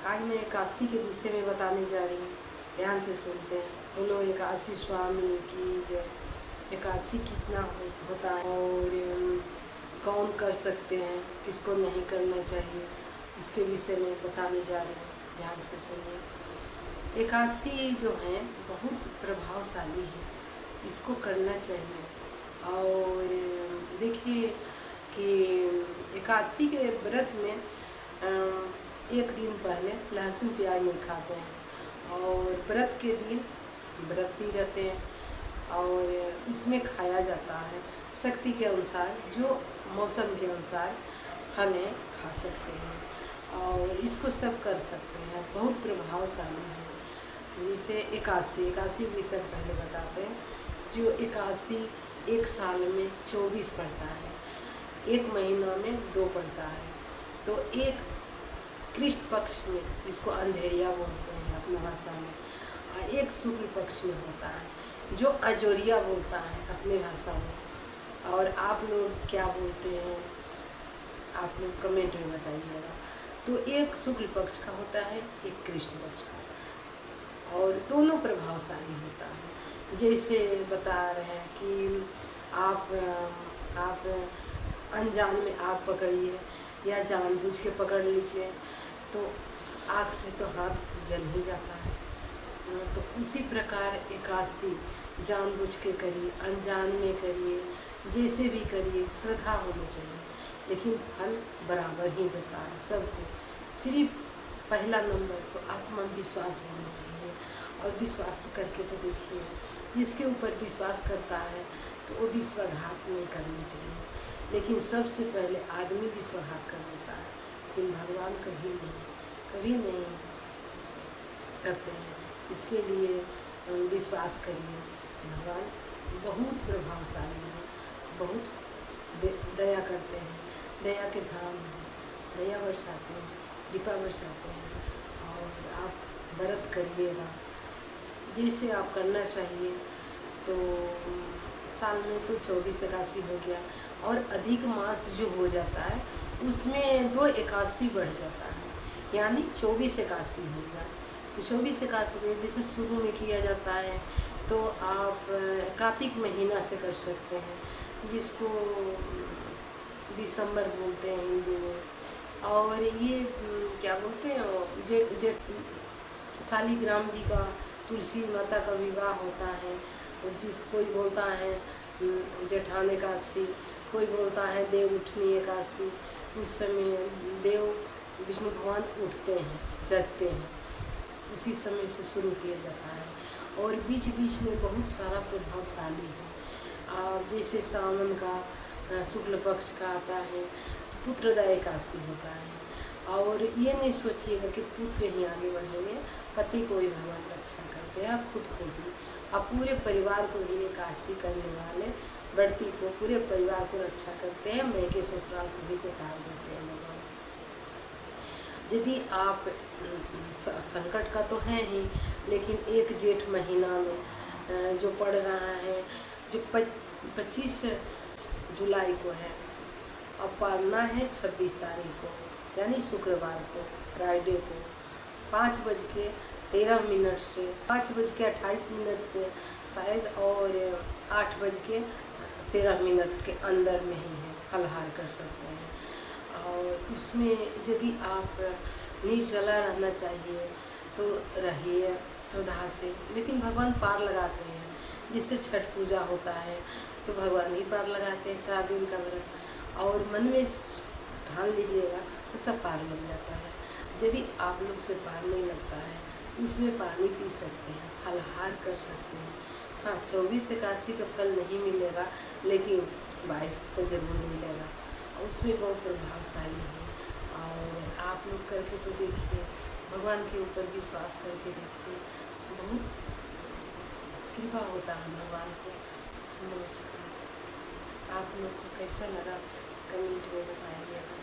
आज मैं एकादशी के विषय में बताने जा रही हूँ। ध्यान से सुनते हैं। बोलो एकादशी स्वामी की जय। एकादशी कितना होता है और कौन कर सकते हैं, किसको नहीं करना चाहिए, इसके विषय में बताने जा रही हूँ। ध्यान से सुनिए। एकादशी जो है बहुत प्रभावशाली है, इसको करना चाहिए। और देखिए कि एकादशी के व्रत में एक दिन पहले लहसुन प्याज नहीं खाते हैं और व्रत के दिन व्रती रहते हैं और इसमें खाया जाता है शक्ति के अनुसार, जो मौसम के अनुसार फल है खा सकते हैं और इसको सब कर सकते हैं। बहुत प्रभावशाली है। जैसे एकादशी के विषय पहले बताते हैं। जो एकादशी एक साल में 24 पड़ता है, एक महीना में 2 पड़ता है। तो एक कृष्ण पक्ष में, इसको अंधेरिया बोलते हैं अपनी भाषा में, और एक शुक्ल पक्ष में होता है जो अजोरिया बोलता है अपनी भाषा में। और आप लोग क्या बोलते हैं, आप लोग कमेंट में बताइएगा। तो एक शुक्ल पक्ष का होता है, एक कृष्ण पक्ष का, और दोनों प्रभावशाली होता है। जैसे बता रहे हैं कि आप अनजान में आग पकड़िए या जानबूझ के पकड़ लीजिए तो आग से तो हाथ जल ही जाता है। तो उसी प्रकार एकादशी जानबूझ के करिए, अनजान में करिए, जैसे भी करिए, श्रद्धा होनी चाहिए, लेकिन फल बराबर ही देता है सबको। सिर्फ पहला नंबर तो आत्मविश्वास होना चाहिए। और विश्वास तो करके तो देखिए, जिसके ऊपर विश्वास करता है तो वो विश्वासघात नहीं करनी चाहिए। लेकिन सबसे पहले आदमी विश्वासघात कर देता है, लेकिन भगवान कभी नहीं करते हैं। इसके लिए विश्वास करिए। भगवान बहुत प्रभावशाली है, बहुत दया करते हैं, दया के धाम हैं, दया बरसाते हैं, कृपा बरसाते हैं। और आप व्रत करिएगा जैसे आप करना चाहिए। तो साल में तो 24 एकादशी हो गया, और अधिक मास जो हो जाता है उसमें 2 एकादशी बढ़ जाता है, यानी 24 एकादशी हो गया। तो 24 एकादशी हो गया। जैसे शुरू में किया जाता है तो आप कार्तिक महीना से कर सकते हैं, जिसको दिसंबर बोलते हैं हिंदी में। और ये क्या बोलते हैं, जेठ शालिग्राम जी का, तुलसी माता का विवाह होता है। कोई बोलता है जेठान एकादशी, कोई बोलता है देव उठनी एकादशी। उस समय देव विष्णु भगवान उठते हैं, जगते हैं, उसी समय से शुरू किया जाता है। और बीच बीच में बहुत सारा प्रभावशाली है। जैसे सावन का शुक्ल पक्ष का आता है तो पुत्रदा एकादशी होता है। और ये नहीं सोचिएगा कि पुत्र ही आगे बढ़ेंगे, पति को भी भगवान रक्षा करते हैं, खुद को भी, आप पूरे परिवार को भी एकादशी करने वाले व्रती को, पूरे परिवार को रक्षा करते हैं। मैके ससुराल सभी को तार देते हैं भगवान। यदि आप संकट का तो है ही, लेकिन एक जेठ महीना में जो पड़ रहा है, जो 25 जुलाई को है, अब पढ़ना है 26 तारीख को, यानी शुक्रवार को, फ्राइडे को, 5:13 से 5:28 से शायद, और 8:13 के अंदर में ही है, फलाहार कर सकते हैं। और उसमें यदि आप निर्जला रहना चाहिए तो रहिए श्रद्धा से, लेकिन भगवान पार लगाते हैं। जिससे छठ पूजा होता है तो भगवान ही पार लगाते हैं 4 दिन का व्रत। और मन में ठान लीजिएगा तो सब पार लग जाता है। यदि आप लोग से पार नहीं लगता है तो उसमें पानी पी सकते हैं, फलाहार कर सकते हैं। हाँ, 24 एकादशी का फल नहीं मिलेगा, लेकिन 22 तो जरूर मिलेगा, और उसमें बहुत प्रभावशाली है। और आप लोग करके तो देखिए, भगवान के ऊपर विश्वास करके देखिए, बहुत कृपा होता है भगवान को। नमस्कार। आप लोग को कैसा लगा कमेंट में बताइएगा।